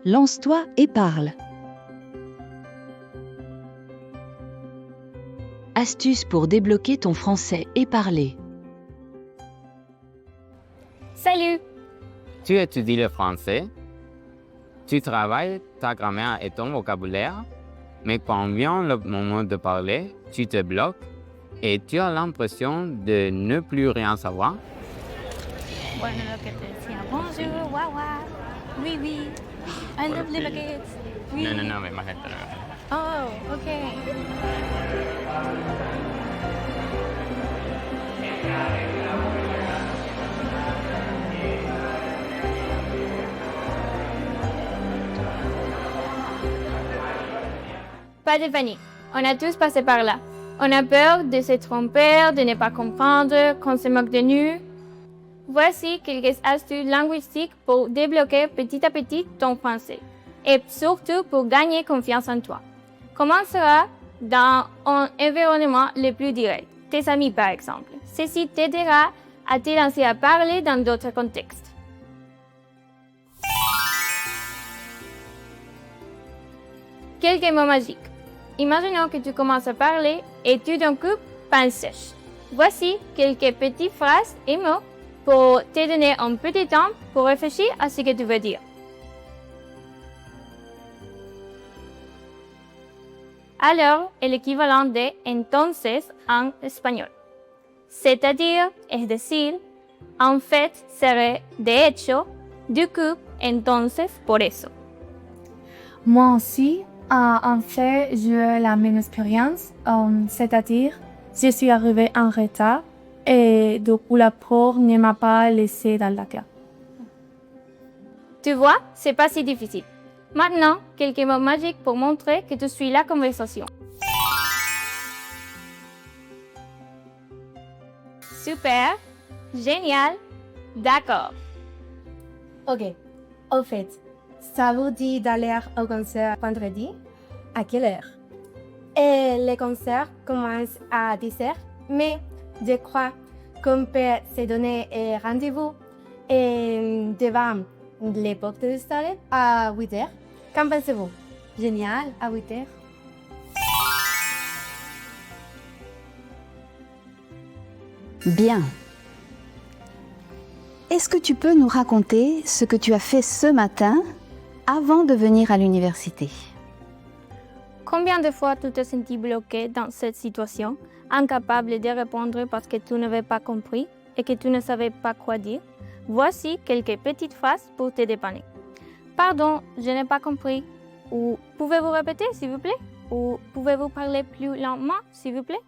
Lance-toi et parle. Astuce pour débloquer ton français et parler. Salut! Tu étudies le français, tu travailles ta grammaire et ton vocabulaire, mais quand vient le moment de parler, tu te bloques et tu as l'impression de ne plus rien savoir. Bueno, lo que te decía. Bonjour, wawa. Oui, oui. I love little kids. Oui. No, mais más gente. Oh, okay. Pas de panique. On a tous passé par là. On a peur de se tromper, de ne pas comprendre, qu'on se moque de nous. Voici quelques astuces linguistiques pour débloquer petit à petit ton français et surtout pour gagner confiance en toi. Commencera dans un environnement le plus direct, tes amis par exemple. Ceci t'aidera à te lancer à parler dans d'autres contextes. Quelques mots magiques. Imaginons que tu commences à parler et tout d'un coup, panne sèche. Voici quelques petites phrases et mots pour te donner un petit temps pour réfléchir à ce que tu veux dire. Alors est l'équivalent de entonces en espagnol. C'est-à-dire, es decir, en fait serait de hecho, du coup, entonces por eso. Moi aussi, en fait, j'ai la même expérience, c'est-à-dire, je suis arrivée en retard et du coup, la prof ne m'a pas laissé dans la classe. Tu vois, c'est pas si difficile. Maintenant, quelques mots magiques pour montrer que tu suis la conversation. Super, génial, d'accord. Ok, au fait, ça vous dit d'aller au concert vendredi? À quelle heure? Et le concert commence à 10h, mais je crois qu'on peut se donner un rendez-vous devant les portes de stade à 8h. Qu'en pensez-vous? Génial, à 8h. Bien. Est-ce que tu peux nous raconter ce que tu as fait ce matin avant de venir à l'université? Combien de fois tu t'es senti bloqué dans cette situation, incapable de répondre parce que tu n'avais pas compris et que tu ne savais pas quoi dire? Voici quelques petites phrases pour te dépanner. Pardon, je n'ai pas compris. Ou pouvez-vous répéter, s'il vous plaît? Ou pouvez-vous parler plus lentement, s'il vous plaît?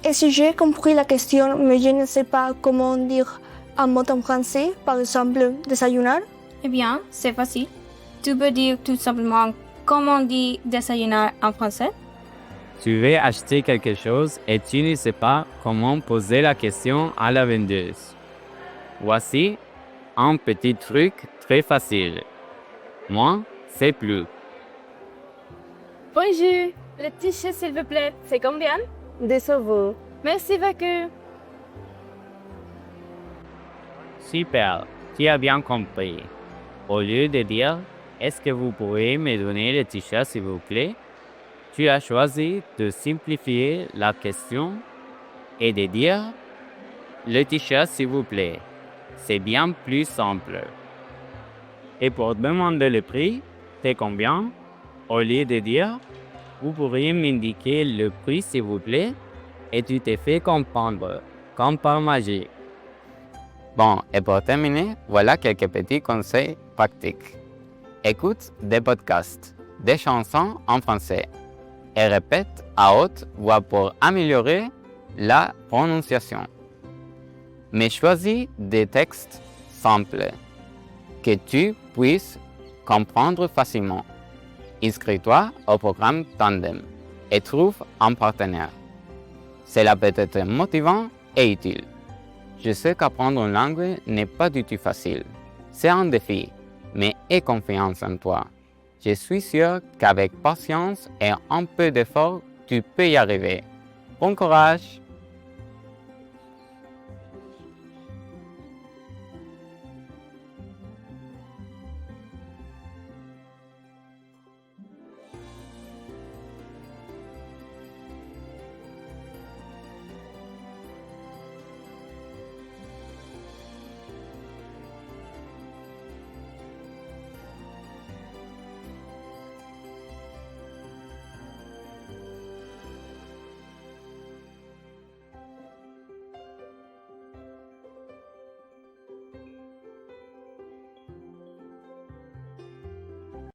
Et si j'ai compris la question, mais je ne sais pas comment dire un mot en français, par exemple, desayunar? Eh bien, c'est facile. Tu peux dire tout simplement comment on dit desayunar en français. Tu veux acheter quelque chose et tu ne sais pas comment poser la question à la vendeuse. Voici un petit truc très facile. Moi, c'est plus. Bonjour, le t-shirt s'il vous plaît, c'est combien? 2 euros. Merci beaucoup. Super, tu as bien compris. Au lieu de dire « Est-ce que vous pourriez me donner le t-shirt s'il vous plaît ?» tu as choisi de simplifier la question et de dire « Le t-shirt s'il vous plaît ». C'est bien plus simple. Et pour demander le prix, c'est combien? Au lieu de dire « Vous pourriez m'indiquer le prix s'il vous plaît ?» et tu t'es fait comprendre, comme par magie. Bon, et pour terminer, voilà quelques petits conseils pratiques. Écoute des podcasts, des chansons en français et répète à haute voix pour améliorer la prononciation. Mais choisis des textes simples que tu puisses comprendre facilement. Inscris-toi au programme Tandem et trouve un partenaire. Cela peut être motivant et utile. Je sais qu'apprendre une langue n'est pas du tout facile. C'est un défi, mais aie confiance en toi. Je suis sûr qu'avec patience et un peu d'effort, tu peux y arriver. Bon courage!